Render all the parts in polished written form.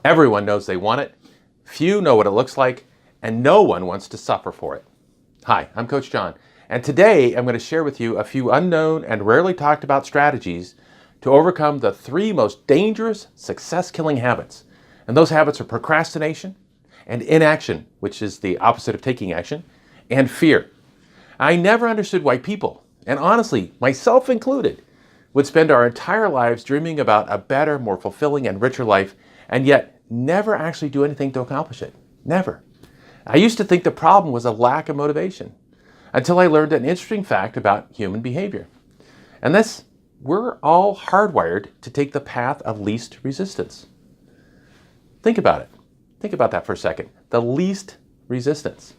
Everyone knows they want it, few know what it looks like, and no one wants to suffer for it. Hi, I'm Coach John, and today I'm going to share with you a few unknown and rarely talked about strategies to overcome the 3 most dangerous success-killing habits. And those habits are procrastination and inaction, which is the opposite of taking action, and fear. I never understood why people, and honestly, myself included, would spend our entire lives dreaming about a better, more fulfilling, and richer life, and yet never actually do anything to accomplish it. Never. I used to think the problem was a lack of motivation until I learned an interesting fact about human behavior. And this, we're all hardwired to take the path of least resistance. Think about it. Think about that for a second. The least resistance.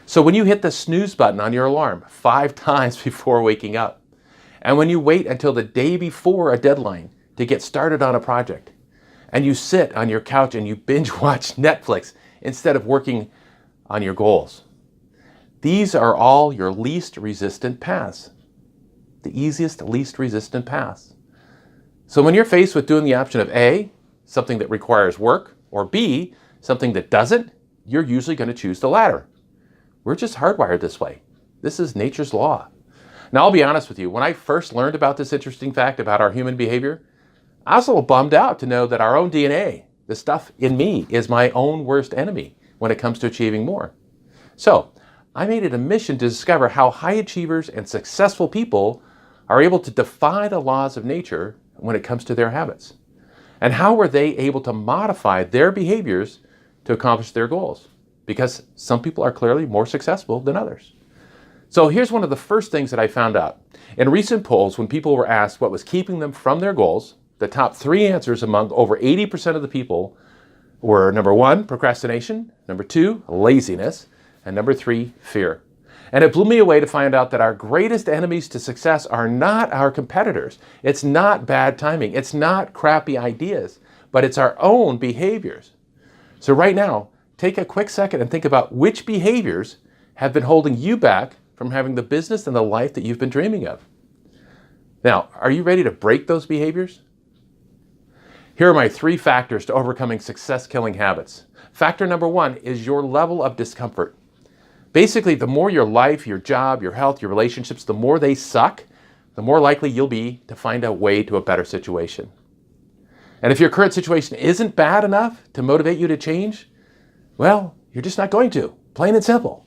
So when you hit the snooze button on your alarm 5 times before waking up, and when you wait until the day before a deadline to get started on a project, and you sit on your couch and you binge watch Netflix instead of working on your goals. These are all your least resistant paths. The easiest, least resistant paths. So when you're faced with doing the option of A, something that requires work, or B, something that doesn't, you're usually going to choose the latter. We're just hardwired this way. This is nature's law. Now, I'll be honest with you. When I first learned about this interesting fact about our human behavior, I was a little bummed out to know that our own DNA, the stuff in me, is my own worst enemy when it comes to achieving more. So I made it a mission to discover how high achievers and successful people are able to defy the laws of nature when it comes to their habits. And how were they able to modify their behaviors to accomplish their goals? Because some people are clearly more successful than others. So here's one of the first things that I found out. In recent polls, when people were asked what was keeping them from their goals, the top 3 answers among over 80% of the people were number 1, procrastination, number 2, laziness, and number 3, fear. And it blew me away to find out that our greatest enemies to success are not our competitors. It's not bad timing. It's not crappy ideas, but it's our own behaviors. So right now, take a quick second and think about which behaviors have been holding you back from having the business and the life that you've been dreaming of. Now, are you ready to break those behaviors? Here are my 3 factors to overcoming success-killing habits. Factor number 1 is your level of discomfort. Basically, the more your life, your job, your health, your relationships, the more they suck, the more likely you'll be to find a way to a better situation. And if your current situation isn't bad enough to motivate you to change, well, you're just not going to, plain and simple.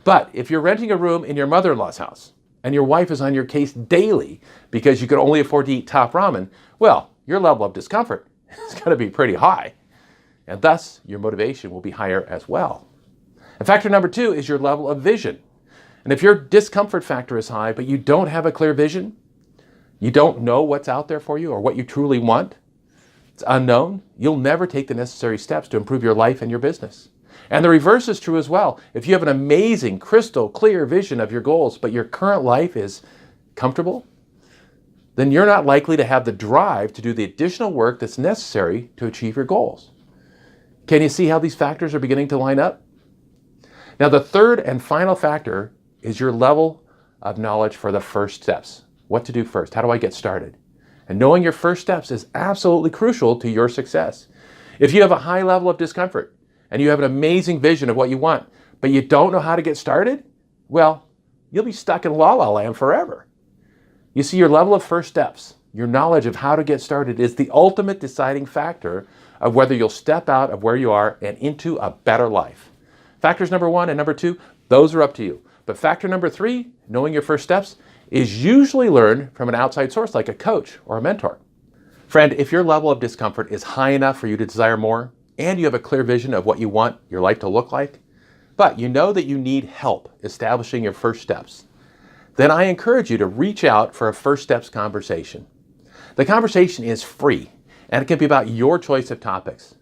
But if you're renting a room in your mother-in-law's house and your wife is on your case daily because you can only afford to eat top ramen, well, your level of discomfort is going to be pretty high. And thus, your motivation will be higher as well. And factor number 2 is your level of vision. And if your discomfort factor is high, but you don't have a clear vision, you don't know what's out there for you or what you truly want, it's unknown, you'll never take the necessary steps to improve your life and your business. And the reverse is true as well. If you have an amazing, crystal clear vision of your goals, but your current life is comfortable, then you're not likely to have the drive to do the additional work that's necessary to achieve your goals. Can you see how these factors are beginning to line up? Now, the third and final factor is your level of knowledge for the first steps. What to do first? How do I get started? And knowing your first steps is absolutely crucial to your success. If you have a high level of discomfort and you have an amazing vision of what you want, but you don't know how to get started, well, you'll be stuck in la la land forever. You see, your level of first steps, your knowledge of how to get started is the ultimate deciding factor of whether you'll step out of where you are and into a better life. Factors number 1 and number 2, those are up to you. But factor number 3, knowing your first steps, is usually learned from an outside source like a coach or a mentor. Friend, if your level of discomfort is high enough for you to desire more, and you have a clear vision of what you want your life to look like, but you know that you need help establishing your first steps, then I encourage you to reach out for a first steps conversation. The conversation is free, and it can be about your choice of topics.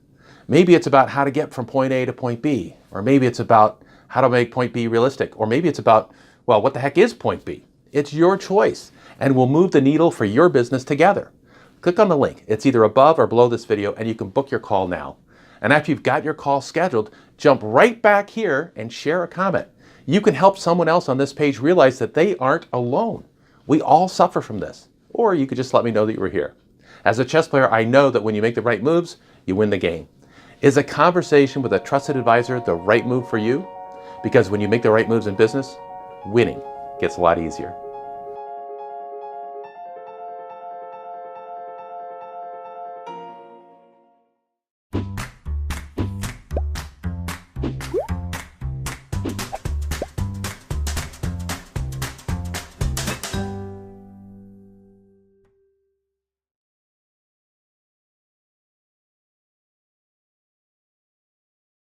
Maybe it's about how to get from point A to point B, or maybe it's about how to make point B realistic, or maybe it's about, well, what the heck is point B? It's your choice, and we'll move the needle for your business together. Click on the link. It's either above or below this video, and you can book your call now. And after you've got your call scheduled, jump right back here and share a comment. You can help someone else on this page realize that they aren't alone. We all suffer from this. Or you could just let me know that you were here. As a chess player, I know that when you make the right moves, you win the game. Is a conversation with a trusted advisor the right move for you? Because when you make the right moves in business, winning gets a lot easier.